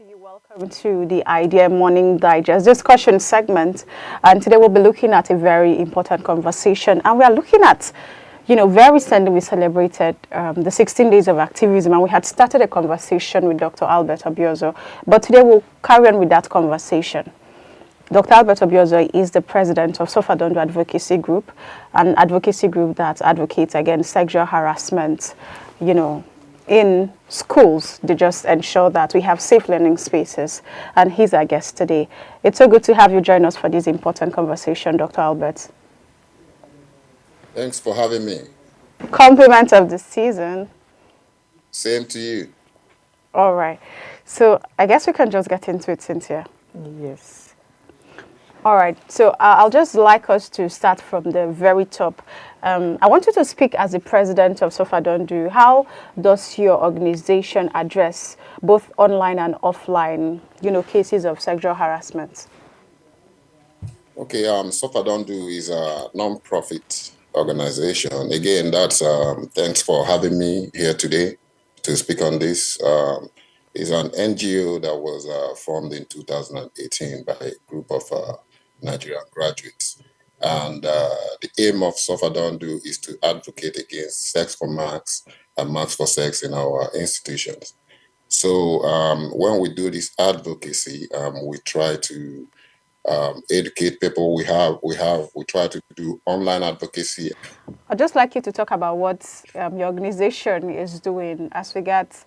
to you. Welcome to the Idea Morning Digest discussion segment. And today we'll be looking at a very important conversation. And we are looking at, very recently we celebrated the 16 days of activism, and we had started a conversation with Dr. Albert Obiozo. But today we'll carry on with that conversation. Dr. Albert Obiozo is the president of Sofadondo Advocacy Group, an advocacy group that advocates against sexual harassment, in schools. They just ensure that we have safe learning spaces. And he's our guest today. It's so good to have you join us for this important conversation, Dr. Albert. Thanks for having me. Compliment of the season. Same to you. All right. So I guess we can just get into it, Cynthia. Yes. All right, so I'll just like us to start from the very top. I want you to speak as the president of Sofadondo. How does your organization address both online and offline, cases of sexual harassment? Okay, Sofadondo is a non-profit organization. Again, that's thanks for having me here today to speak on this. It's an NGO that was formed in 2018 by a group of Nigerian graduates. And the aim of Sofadondo is to advocate against sex for marks and marks for sex in our institutions. So when we do this advocacy, we try to educate people. We try to do online advocacy. I'd just like you to talk about what your organization is doing as regards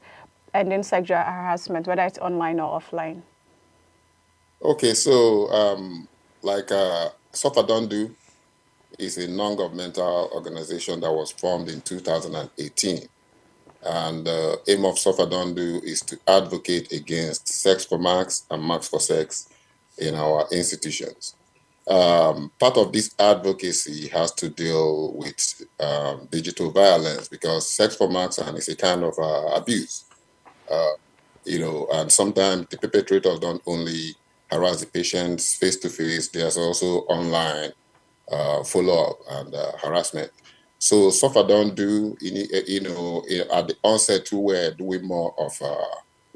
ending sexual harassment, whether it's online or offline. Okay, so like Sofadondo is a non-governmental organization that was formed in 2018. And the aim of Sofadondo is to advocate against sex for marks and marks for sex in our institutions. Part of this advocacy has to deal with digital violence because sex for marks and is a kind of abuse. Uh, and sometimes the perpetrators don't only harass the patients face to face, there's also online follow-up and harassment. So Sofadondo, at the onset, we were doing more of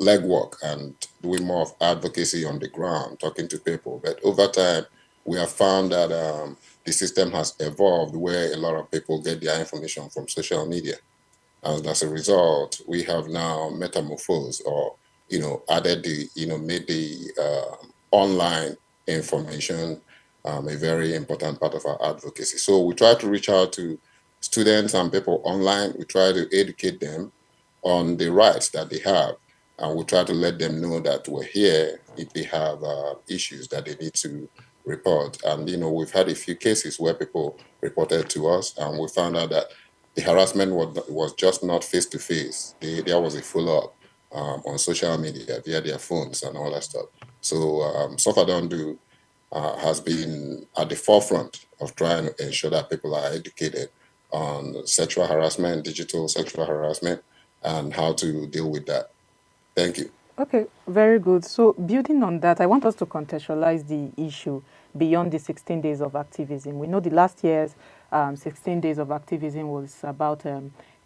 legwork and doing more of advocacy on the ground, talking to people. But over time, we have found that the system has evolved where a lot of people get their information from social media. And as a result, we have now metamorphosed or, added made the online information a very important part of our advocacy. So we try to reach out to students and people online. We try to educate them on the rights that they have. And we try to let them know that we're here if they have issues that they need to report. And, we've had a few cases where people reported to us and we found out that the harassment was just not face-to-face. There was a follow-up on social media via their phones and all that stuff. So Sofadondo has been at the forefront of trying to ensure that people are educated on sexual harassment, digital sexual harassment, and how to deal with that. Thank you. Okay, very good. So building on that, I want us to contextualize the issue beyond the 16 days of activism. We know the last year's 16 days of activism was about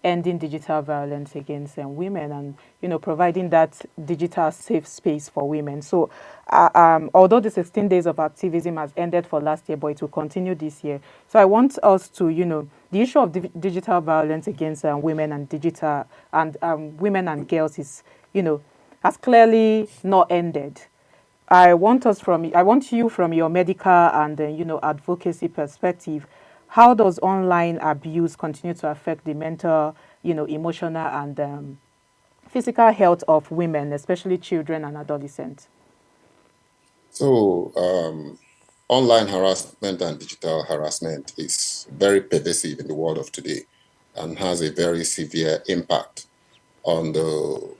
ending digital violence against women and, providing that digital safe space for women. So although the 16 days of activism has ended for last year, but it will continue this year. So I want us to, the issue of digital violence against women and digital and women and girls is, has clearly not ended. I want you from your medical and advocacy perspective. How does online abuse continue to affect the mental, emotional and physical health of women, especially children and adolescents? So online harassment and digital harassment is very pervasive in the world of today and has a very severe impact on the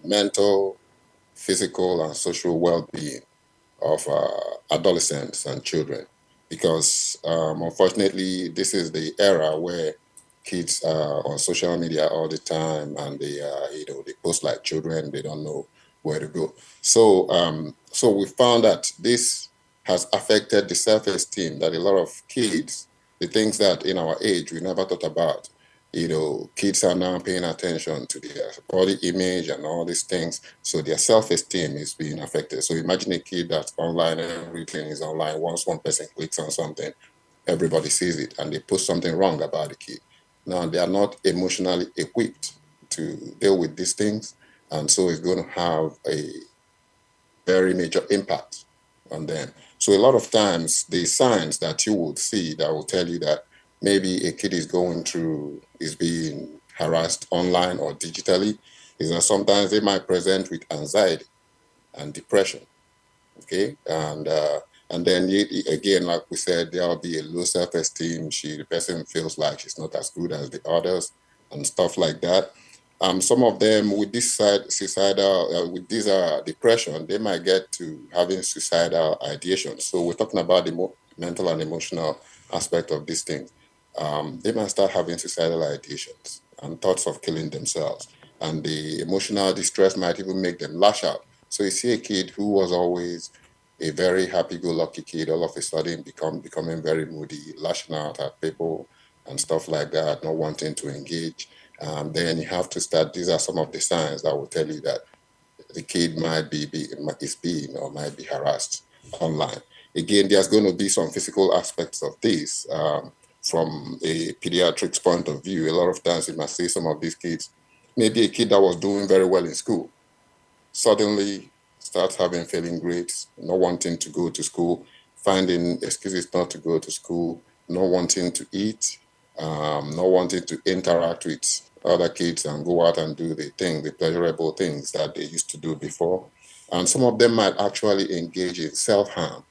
mental, physical, and social well-being of adolescents and children. Because unfortunately, this is the era where kids are on social media all the time, and they post like children. They don't know where to go. So we found that this has affected the self-esteem that a lot of kids, the things that in our age we never thought about, Kids are now paying attention to their body image and all these things. So their self-esteem is being affected. So imagine a kid that's online, everything is online. Once one person clicks on something, everybody sees it and they post something wrong about the kid. Now they are not emotionally equipped to deal with these things. And so it's going to have a very major impact on them. So a lot of times the signs that you would see that will tell you that maybe a kid is being harassed online or digitally is that sometimes they might present with anxiety and depression. Okay. And then again, like we said, there'll be a low self-esteem. The person feels like she's not as good as the others and stuff like that. Some of them with this with this depression, they might get to having suicidal ideation. So we're talking about the mental and emotional aspect of these things. They might start having suicidal ideations and thoughts of killing themselves. And the emotional distress might even make them lash out. So you see a kid who was always a very happy-go-lucky kid, all of a sudden becoming very moody, lashing out at people and stuff like that, not wanting to engage. Then you have to start. These are some of the signs that will tell you that the kid is being or might be harassed online. Again, there's going to be some physical aspects of this. From a pediatrics point of view, a lot of times you must see some of these kids, maybe a kid that was doing very well in school, suddenly starts having failing grades, not wanting to go to school, finding excuses not to go to school, not wanting to eat, not wanting to interact with other kids and go out and do the pleasurable things that they used to do before. And some of them might actually engage in self-harm,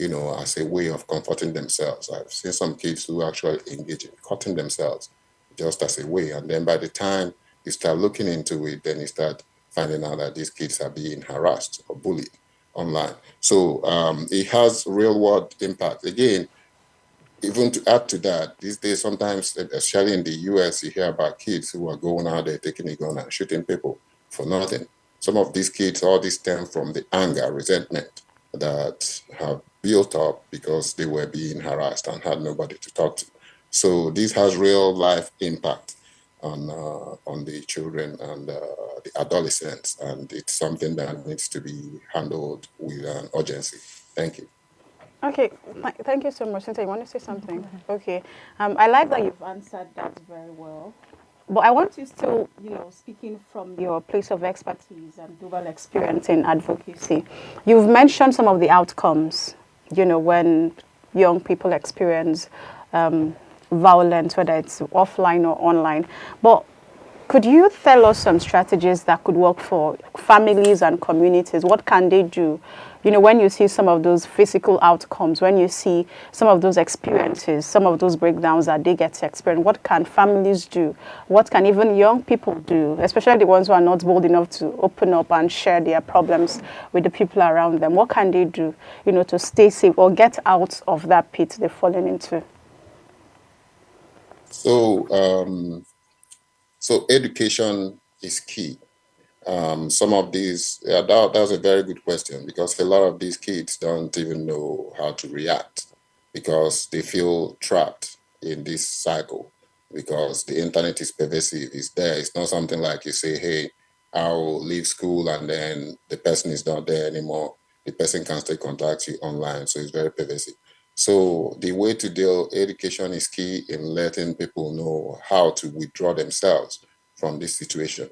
as a way of comforting themselves. I've seen some kids who actually engage in cutting themselves just as a way. And then by the time you start looking into it, then you start finding out that these kids are being harassed or bullied online. So it has real world impact. Again, even to add to that, these days, sometimes, especially in the US, you hear about kids who are going out there taking a gun and shooting people for nothing. Some of these kids, all this stem from the anger, resentment that have built up because they were being harassed and had nobody to talk to. So this has real life impact on the children and the adolescents, and it's something that needs to be handled with an urgency. Thank you. Okay, thank you so much. Cynthia, you want to say something? Okay. I like that you've answered that very well. But I want you still, speaking from your place of expertise and global experience in advocacy, you've mentioned some of the outcomes, when young people experience violence, whether it's offline or online. But could you tell us some strategies that could work for families and communities? What can they do? When you see some of those physical outcomes, when you see some of those experiences, some of those breakdowns that they get to experience, what can families do? What can even young people do, especially the ones who are not bold enough to open up and share their problems with the people around them? What can they do, to stay safe or get out of that pit they've fallen into? So education is key. Some of these, yeah, that's a very good question because a lot of these kids don't even know how to react because they feel trapped in this cycle because the internet is pervasive. It's there. It's not something like you say, hey, I'll leave school and then the person is not there anymore. The person can still contact you online. So it's very pervasive. So the way to deal education is key in letting people know how to withdraw themselves from this situation.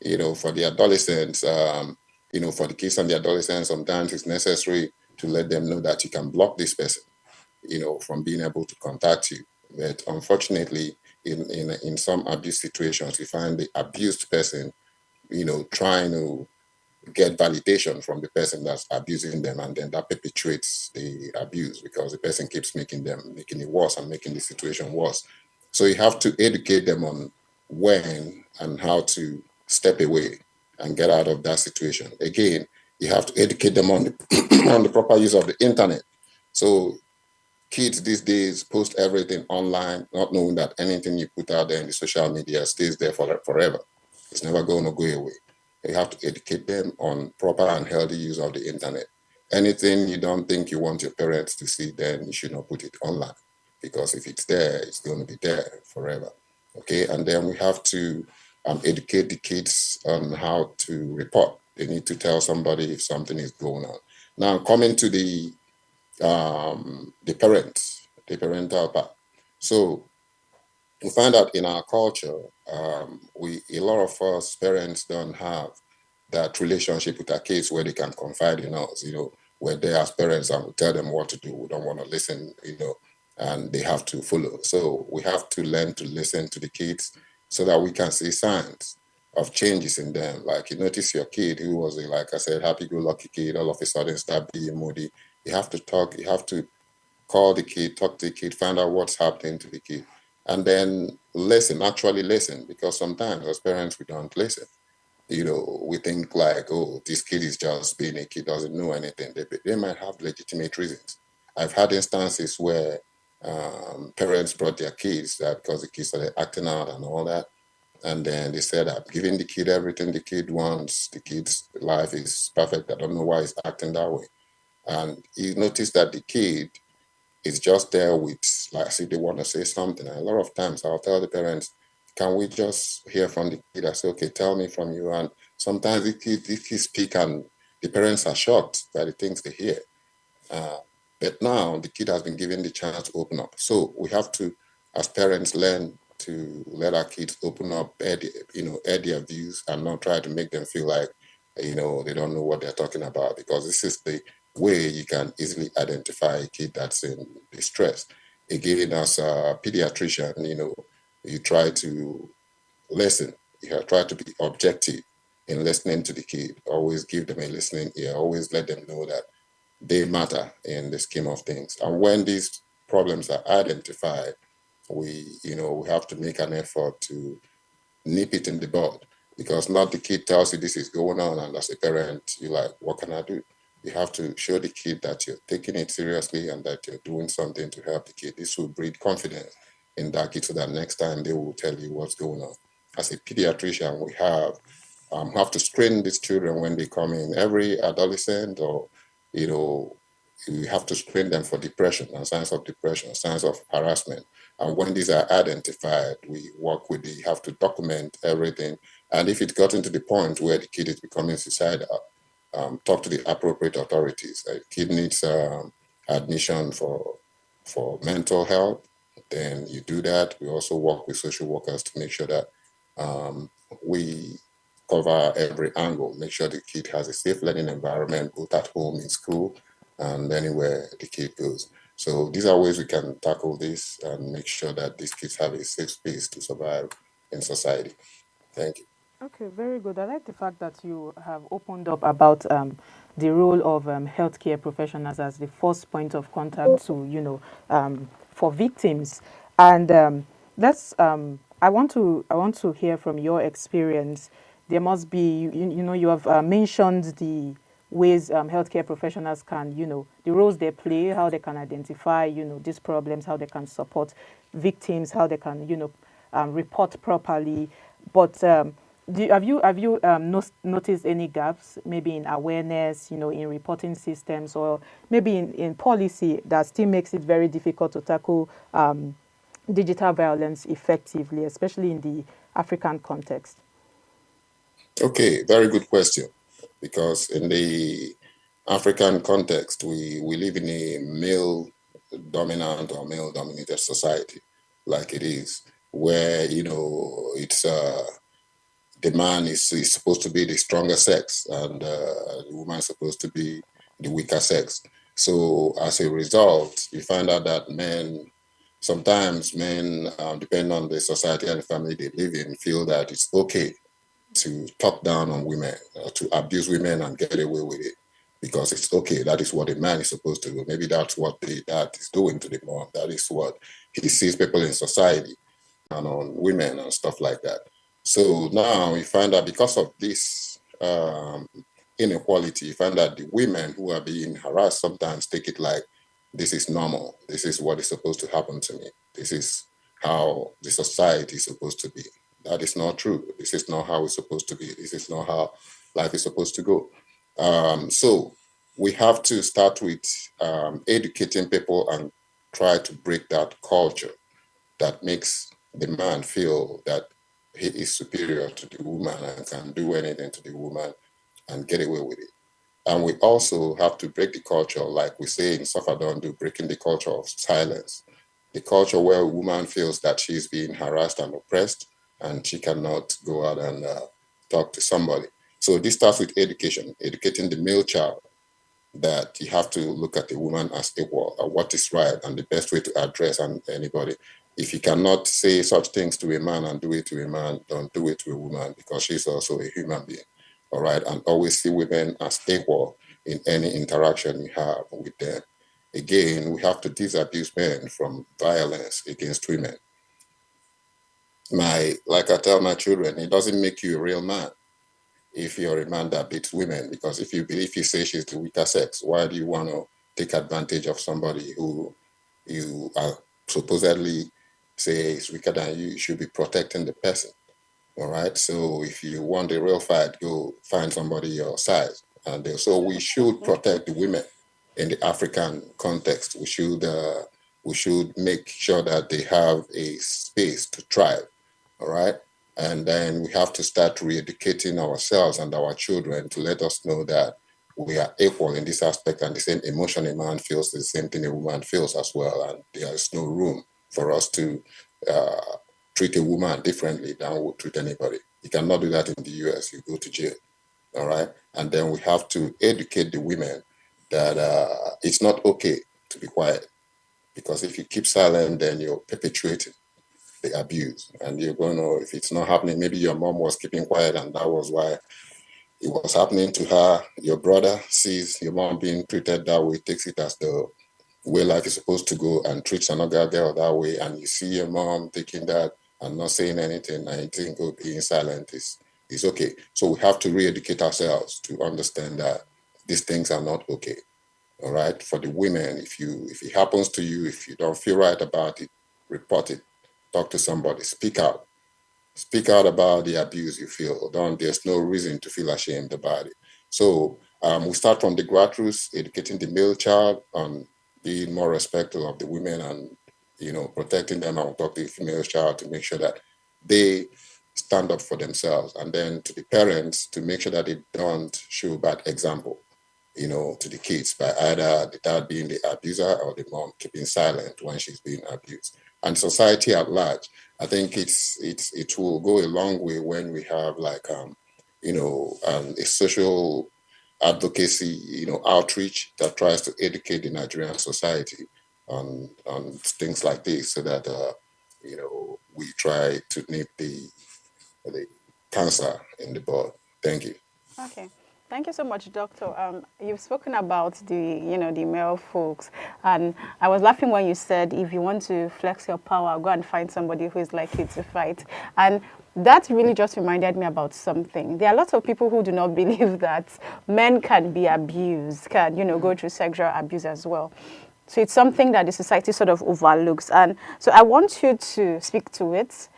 For the adolescents, for the kids and the adolescents, sometimes it's necessary to let them know that you can block this person, from being able to contact you. But unfortunately, in some abuse situations, you find the abused person, trying to get validation from the person that's abusing them, and then that perpetuates the abuse because the person keeps making it worse and making the situation worse. So you have to educate them on when and how to step away and get out of that situation. Again, you have to educate them on on the proper use of the internet. So kids these days post everything online, not knowing that anything you put out there in the social media stays there forever. It's never going to go away. You have to educate them on proper and healthy use of the internet. Anything you don't think you want your parents to see, then you should not put it online because if it's there, it's going to be there forever. Okay, and then we have to educate the kids on how to report. They need to tell somebody if something is going on. Now, coming to the parents, the parental part. So we find out in our culture, a lot of us parents don't have that relationship with our kids where they can confide in us, where they as parents and we tell them what to do. We don't want to listen, and they have to follow. So we have to learn to listen to the kids so that we can see signs of changes in them. Like you notice your kid who was like I said, happy-go-lucky kid, all of a sudden start being moody. You have to talk, you have to call the kid, talk to the kid, find out what's happening to the kid, and then listen, actually listen, because sometimes as parents, we don't listen. We think like, oh, this kid is just being a kid, doesn't know anything. They might have legitimate reasons. I've had instances where parents brought their kids because the kids started acting out and all that. And then they said, I'm giving the kid everything the kid wants. The kid's life is perfect. I don't know why he's acting that way. And you notice that the kid is just there with, like, see, they want to say something. And a lot of times I'll tell the parents, can we just hear from the kid? I say, okay, tell me from you. And sometimes the kid speak and the parents are shocked by the things they hear. But now the kid has been given the chance to open up. So we have to, as parents, learn to let our kids open up, air their views, and not try to make them feel like, they don't know what they're talking about, because this is the way you can easily identify a kid that's in distress. Again, as a pediatrician, you try to listen. You try to be objective in listening to the kid. Always give them a listening ear. Always let them know that they matter in the scheme of things. And when these problems are identified, we have to make an effort to nip it in the bud, because not the kid tells you this is going on, and as a parent, you're like, what can I do? You have to show the kid that you're taking it seriously and that you're doing something to help the kid. This will breed confidence in that kid so that next time they will tell you what's going on. As a pediatrician, we have to screen these children when they come in. Every adolescent, or we have to screen them for depression and signs of depression, signs of harassment. And when these are identified, we work with have to document everything. And if it gotten to the point where the kid is becoming suicidal, talk to the appropriate authorities. A kid needs admission for mental health, then you do that. We also work with social workers to make sure that we cover every angle, make sure the kid has a safe learning environment, both at home, in school, and anywhere the kid goes. So these are ways we can tackle this and make sure that these kids have a safe space to survive in society. Thank you. Okay, very good. I like the fact that you have opened up about the role of healthcare professionals as the first point of contact to, for victims. And that's I want to hear from your experience. There must be, you have mentioned the ways healthcare professionals can, the roles they play, how they can identify, these problems, how they can support victims, how they can, report properly. But have you noticed any gaps, maybe in awareness, in reporting systems, or maybe in policy that still makes it very difficult to tackle digital violence effectively, especially in the African context? Okay, very good question. Because in the African context, we live in a male dominant or male dominated society, like it is, where, it's the man is supposed to be the stronger sex, and the woman is supposed to be the weaker sex. So as a result, you find out that sometimes men, depending on the society and the family they live in, feel that it's okay to talk down on women, to abuse women and get away with it, because it's okay. That is what a man is supposed to do. Maybe that's what the dad is doing to the mom. That is what he sees people in society and on women and stuff like that. So now we find that because of this inequality, you find that the women who are being harassed sometimes take it like, this is normal. This is what is supposed to happen to me. This is how the society is supposed to be. That is not true. This is not how it's supposed to be. This is not how life is supposed to go. So we have to start with educating people and try to break that culture that makes the man feel that he is superior to the woman and can do anything to the woman and get away with it. And we also have to break the culture, like we say in Suffer Don't Do, breaking the culture of silence. The culture where a woman feels that she's being harassed and oppressed and she cannot go out and talk to somebody. So this starts with education, educating the male child that you have to look at a woman as equal, what is right and the best way to address anybody. If you cannot say such things to a man and do it to a man, don't do it to a woman because she's also a human being. All right. And always see women as equal in any interaction you have with them. Again, we have to disabuse men from violence against women. Like I tell my children, it doesn't make you a real man if you're a man that beats women, because if you say she's the weaker sex, why do you want to take advantage of somebody who you are supposedly say is weaker than you? You should be protecting the person. All right. So if you want a real fight, go find somebody your size. And so we should protect the women in the African context. We should make sure that they have a space to thrive. All right. And then we have to start re-educating ourselves and our children to let us know that we are equal in this aspect, and the same emotion a man feels, the same thing a woman feels as well. And there is no room for us to uh, treat a woman differently than we would treat anybody. You cannot do that in the US, you go to jail. All right. And then we have to educate the women that it's not okay to be quiet, because if you keep silent, then you're perpetuating the abuse. And you're going to, if it's not happening, maybe your mom was keeping quiet and that was why it was happening to her. Your brother sees your mom being treated that way, takes it as the way life is supposed to go, and treats another girl that way. And you see your mom taking that and not saying anything, and you think, oh, being silent is okay. So we have to re-educate ourselves to understand that these things are not okay. All right. For the women, if it happens to you, if you don't feel right about it, report it. Talk to somebody. Speak out. Speak out about the abuse you feel. There's no reason to feel ashamed about it. So we start from the grassroots, educating the male child on being more respectful of the women, and protecting them. And talk to the female child to make sure that they stand up for themselves, and then to the parents to make sure that they don't show bad example, to the kids, by either the dad being the abuser or the mom keeping silent when she's being abused. And society at large, I think it will go a long way when we have like a social advocacy, outreach that tries to educate the Nigerian society on things like this, so that we try to nip the cancer in the bud. Thank you. Okay. Thank you so much, Doctor. You've spoken about the male folks, and I was laughing when you said if you want to flex your power, go and find somebody who is likely to fight. And that really just reminded me about something. There are lots of people who do not believe that men can be abused, can go through sexual abuse as well. So it's something that the society sort of overlooks, and so I want you to speak to it.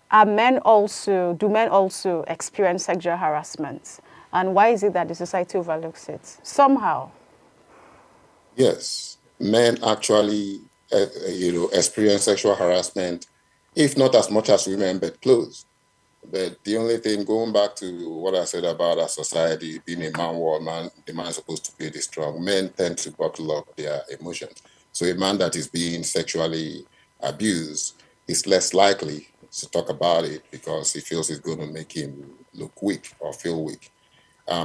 Do men also experience sexual harassment? And why is it that the society overlooks it? Somehow. Yes, men actually, experience sexual harassment, if not as much as women, but close. But the only thing, going back to what I said about our society being a man war, man, the man is supposed to be the strong. Men tend to bottle up their emotions. So a man that is being sexually abused is less likely to talk about it because he feels it's going to make him look weak or feel weak.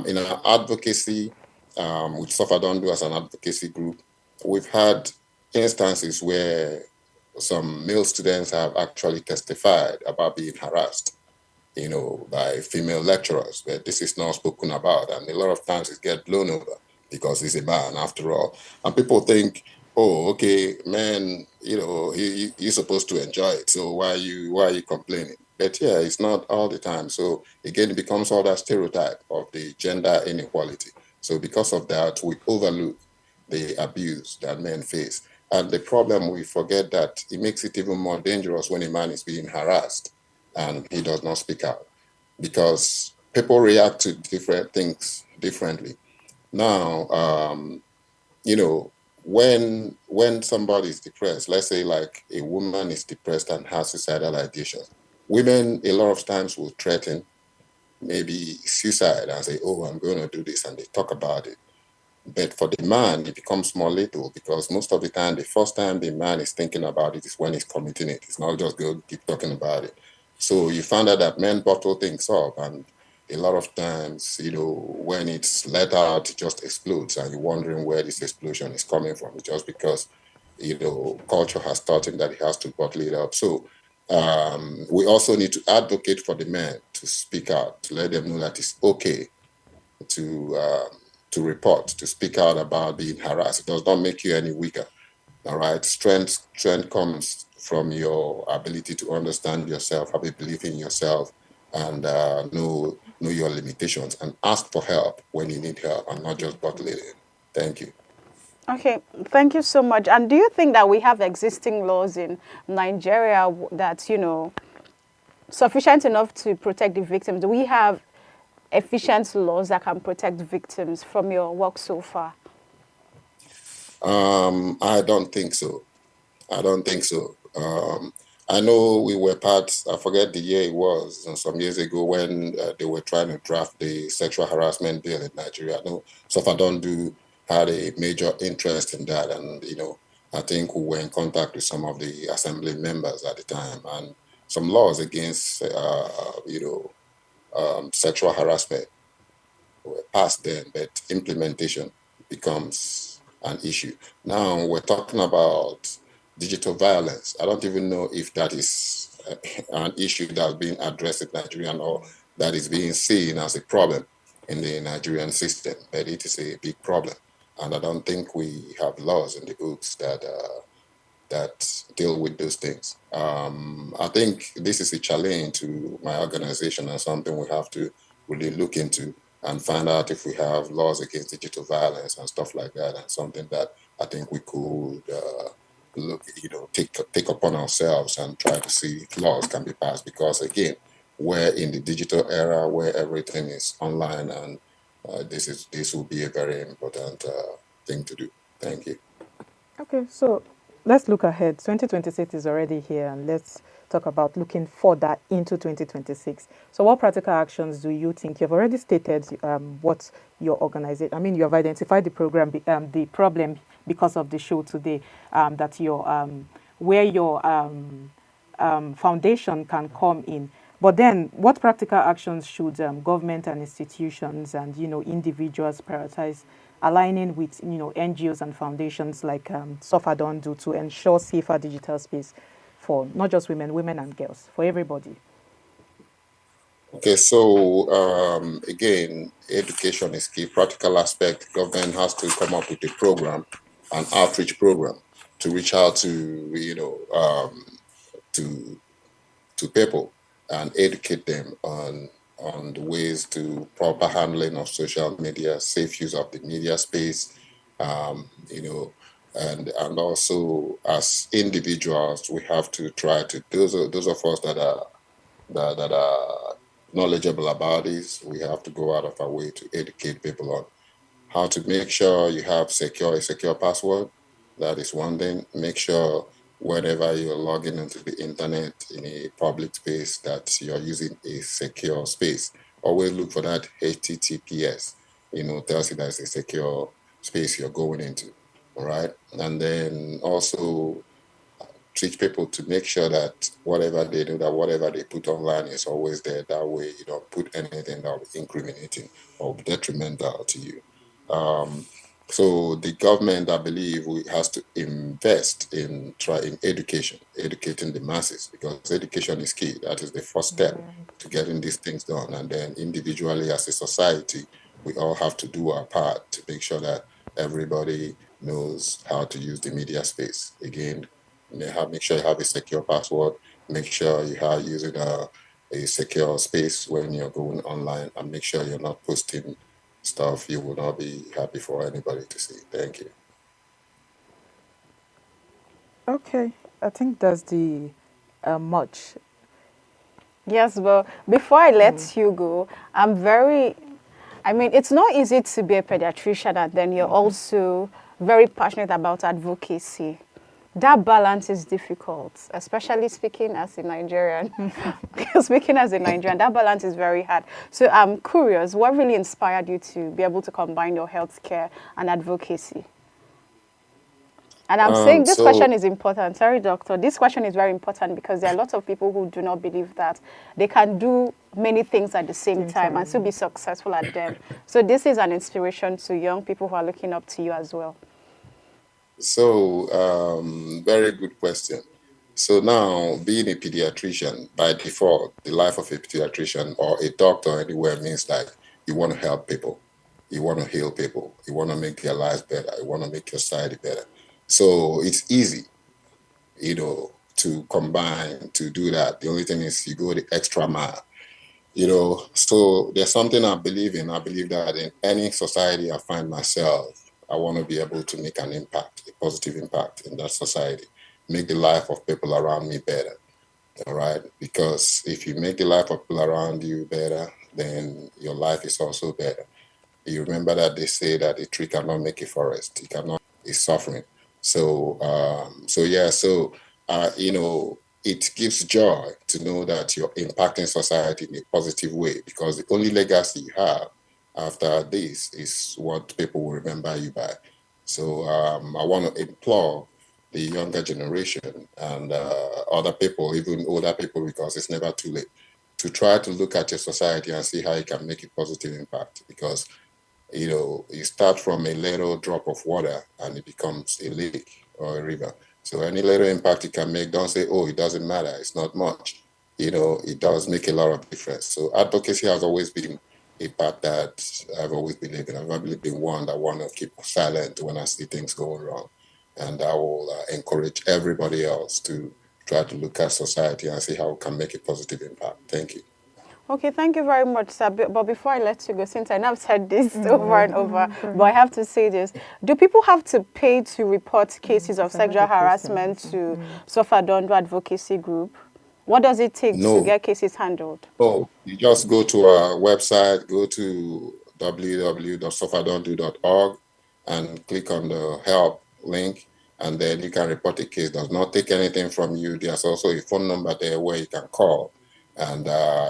In our advocacy, with Suffer Don't Do as an advocacy group, we've had instances where some male students have actually testified about being harassed, by female lecturers, but this is not spoken about. And a lot of times it gets blown over because he's a man after all. And people think, oh, okay, man, he's supposed to enjoy it. So why are you complaining? But yeah, it's not all the time. So again, it becomes all that stereotype of the gender inequality. So because of that, we overlook the abuse that men face. And the problem, we forget that it makes it even more dangerous when a man is being harassed and he does not speak out, because people react to different things differently. Now, you know, when somebody is depressed, let's say like a woman is depressed and has suicidal ideations, women a lot of times will threaten maybe suicide and say, "Oh, I'm going to do this," and they talk about it. But for the man, it becomes more lethal because most of the time, the first time the man is thinking about it is when he's committing it. It's not just go keep talking about it. So you find out that men bottle things up, and a lot of times, when it's let out, it just explodes, and you're wondering where this explosion is coming from. It's just because culture has taught him that he has to bottle it up. So we also need to advocate for the men to speak out, to let them know that it's okay to report, to speak out about being harassed. It does not make you any weaker. All right. Strength comes from your ability to understand yourself, have a belief in yourself, and know your limitations, and ask for help when you need help, and not just bottle it in. Thank you. Okay, thank you so much. And do you think that we have existing laws in Nigeria that, sufficient enough to protect the victims? Do we have efficient laws that can protect victims from your work so far? I don't think so. I don't think so. I know we were part, I forget the year it was, some years ago when they were trying to draft the sexual harassment bill in Nigeria. I know Sofadondu had a major interest in that. And, I think we were in contact with some of the assembly members at the time. And some laws against, sexual harassment were passed then, but implementation becomes an issue. Now we're talking about digital violence. I don't even know if that is an issue that's being addressed in Nigeria or that is being seen as a problem in the Nigerian system, but it is a big problem. And I don't think we have laws in the books that deal with those things. I think this is a challenge to my organization and something we have to really look into and find out if we have laws against digital violence and stuff like that, and something that I think we could look, take upon ourselves and try to see if laws can be passed. Because again, we're in the digital era where everything is online, and this will be a very important thing to do. Thank you. Okay, so let's look ahead. 2026 is already here, and let's talk about looking further into 2026. So, what practical actions do you think you've already stated what your organization? I mean, you have identified the the problem because of the show today. That your where your foundation can come in. But then, what practical actions should government and institutions and individuals prioritize, aligning with NGOs and foundations like Sofadon do to ensure safer digital space for not just women and girls, for everybody? Okay, so again, education is key. Practical aspect, government has to come up with a program, an outreach program, to reach out to to people and educate them on the ways to proper handling of social media, safe use of the media space, and also as individuals, we have to try to those of us that are knowledgeable about this, we have to go out of our way to educate people on how to make sure you have a secure password. That is one thing. Make sure whenever you're logging into the internet in a public space that you're using a secure space. Always look for that HTTPS. Tells you that it's a secure space you're going into. All right. And then also teach people to make sure that whatever they do, that whatever they put online is always there. That way you don't put anything that will be incriminating or detrimental to you. Um, so the government, I believe, has to invest in education, educating the masses, because education is key. That is the first step to getting these things done. And then individually as a society, we all have to do our part to make sure that everybody knows how to use the media space. Again, make sure you have a secure password. Make sure you are using a secure space when you're going online, and make sure you're not posting stuff you will not be happy for anybody to see. Thank you. Okay, I think that's the much. Yes, but before I let you go, I mean, it's not easy to be a pediatrician and then you're also very passionate about advocacy. That balance is difficult, especially speaking as a Nigerian. Speaking as a Nigerian, that balance is very hard. So I'm curious, what really inspired you to be able to combine your healthcare and advocacy? And I'm saying this So question is important. Sorry, doctor. This question is very important because there are lots of people who do not believe that they can do many things at the same time and still be successful at them. So this is an inspiration to young people who are looking up to you as well. very good question. So now, being a pediatrician, by default, the life of a pediatrician or a doctor anywhere means like you want to help people, you want to heal people, you want to make their lives better, you want to make your society better. So it's easy, to combine, to do that. The only thing is you go the extra mile. So there's something I believe in. I believe that in any society I find myself, I want to be able to make an impact, a positive impact in that society, make the life of people around me better. All right. Because if you make the life of people around you better, then your life is also better. You remember that they say that a tree cannot make a forest. It cannot is suffering. It gives joy to know that you're impacting society in a positive way because the only legacy you have after this is what people will remember you by. So I want to implore the younger generation and other people, even older people, because it's never too late, to try to look at your society and see how you can make a positive impact because you start from a little drop of water and it becomes a lake or a river. So any little impact you can make, don't say, oh, it doesn't matter, it's not much. It does make a lot of difference. So advocacy has always been a path that I've always believed in. I've always been one that want to keep silent when I see things going wrong. And I will encourage everybody else to try to look at society and see how we can make a positive impact. Thank you. Okay, thank you very much, sir. But before I let you go, since I know I've said this over and over, but I have to say this. Do people have to pay to report cases of sexual harassment to Suffer Advocacy Group? What does it take to No, get cases handled? Oh, you just go to our website, go to www.sufferdon'tdo.org and click on the help link, and then you can report a case. It does not take anything from you. There's also a phone number there where you can call, and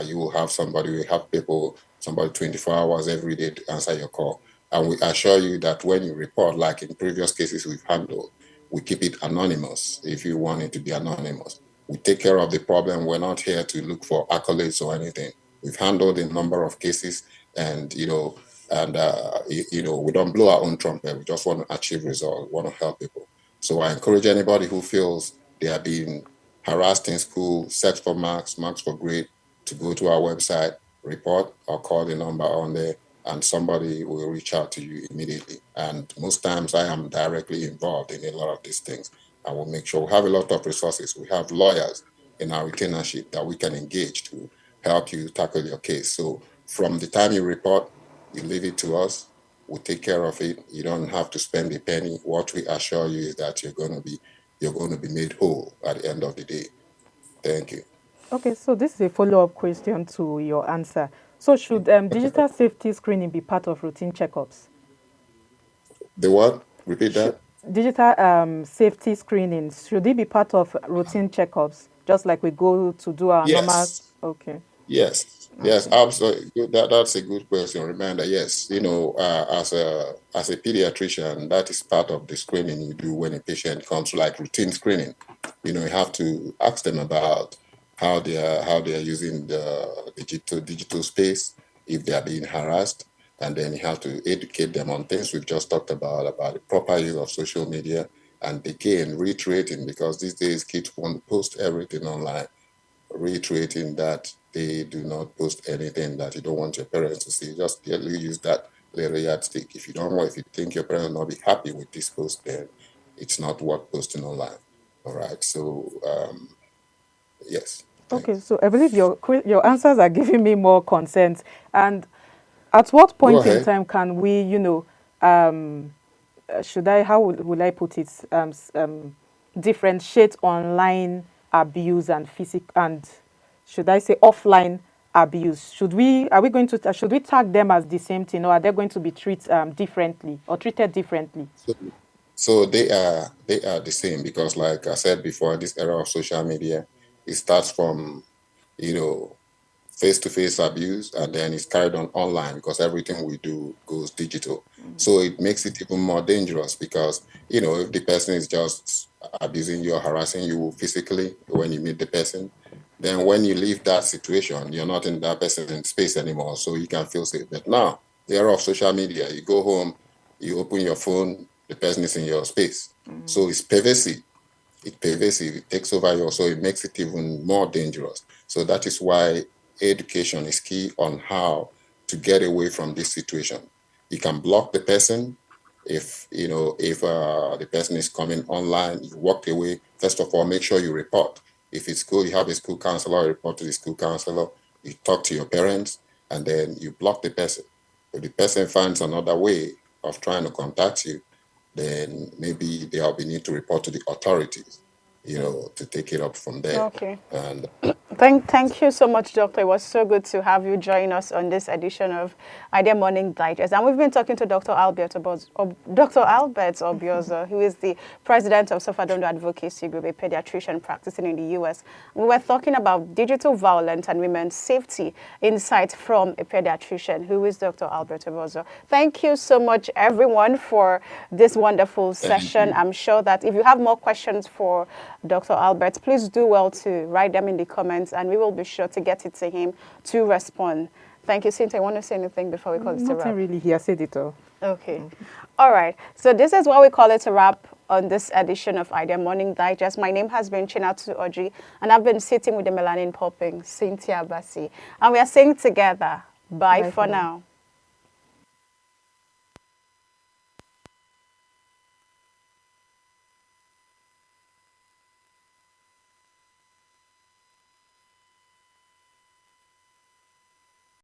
you will have we have people, somebody 24 hours every day to answer your call. And we assure you that when you report, like in previous cases we've handled, we keep it anonymous if you want it to be anonymous. We take care of the problem. We're not here to look for accolades or anything. We've handled a number of cases, and we don't blow our own trumpet. We just want to achieve results. We want to help people. So I encourage anybody who feels they are being harassed in school, set for marks, marks for grade, to go to our website, report, or call the number on there, and somebody will reach out to you immediately. And most times I am directly involved in a lot of these things. I will make sure we have a lot of resources. We have lawyers in our retainership that we can engage to help you tackle your case. So from the time you report, you leave it to us. We'll take care of it. You don't have to spend a penny. What we assure you is that you're going to be made whole at the end of the day. Thank you. Okay, so this is a follow-up question to your answer. So should digital safety screening be part of routine checkups? The what? Repeat Should that. digital safety screening, should it be part of routine checkups, just like we go to do our normal? Yes. Okay, Yes, okay, absolutely. That's a good question. Reminder, yes. As a pediatrician, that is part of the screening you do when a patient comes, like routine screening. You have to ask them about how they are using the digital space, if they are being harassed, and then you have to educate them on things we've just talked about the proper use of social media, and again reiterating, because these days kids want to post everything online, reiterating that they do not post anything that you don't want your parents to see. Just barely use that little yardstick. If you think your parents will not be happy with this post, then it's not worth posting online. All right. So yes, okay. thanks. So I believe your answers are giving me more consent. And at what Go point in ahead. time can we, should I, how will I put it, differentiate online abuse and physical, and should I say offline abuse? Should we tag them as the same thing, or are they going to be treated differently or treated differently? So they are the same because, like I said before, this era of social media, it starts from, you know, face-to-face abuse, and then it's carried on online because everything we do goes digital. So it makes it even more dangerous because, if the person is just abusing you or harassing you physically when you meet the person, then when you leave that situation, you're not in that person's space anymore, so you can feel safe. But now, the era of social media, you go home, you open your phone, the person is in your space. So it's pervasive. It's pervasive. It takes over you, so it makes it even more dangerous. So that is why education is key on how to get away from this situation. You can block the person if the person is coming online. You walk away. First of all, make sure you report. If it's school, you have a school counselor. Report to the school counselor. You talk to your parents, and then you block the person. If the person finds another way of trying to contact you, then maybe they'll be need to report to the authorities, to take it up from there. Okay. And Thank you so much, Doctor. It was so good to have you join us on this edition of Idea Morning Digest. And we've been talking to Dr. Dr. Albert Obiozo, who is the president of Sofadondo Advocacy Group, a pediatrician practicing in the U.S. We were talking about digital violence and women's safety insight from a pediatrician, who is Dr. Albert Obiozo. Thank you so much, everyone, for this wonderful session. I'm sure that if you have more questions for Dr. Albert, please do well to write them in the comments, and we will be sure to get it to him to respond. Thank you, Cynthia. I want to say anything before we call it a wrap? Nothing really. He has said it all. Okay. All right. So this is what we call it a wrap on this edition of Idea Morning Digest. My name has been Chinatu Oji, and I've been sitting with the melanin popping Cynthia Bassi. And we are saying together, bye for now.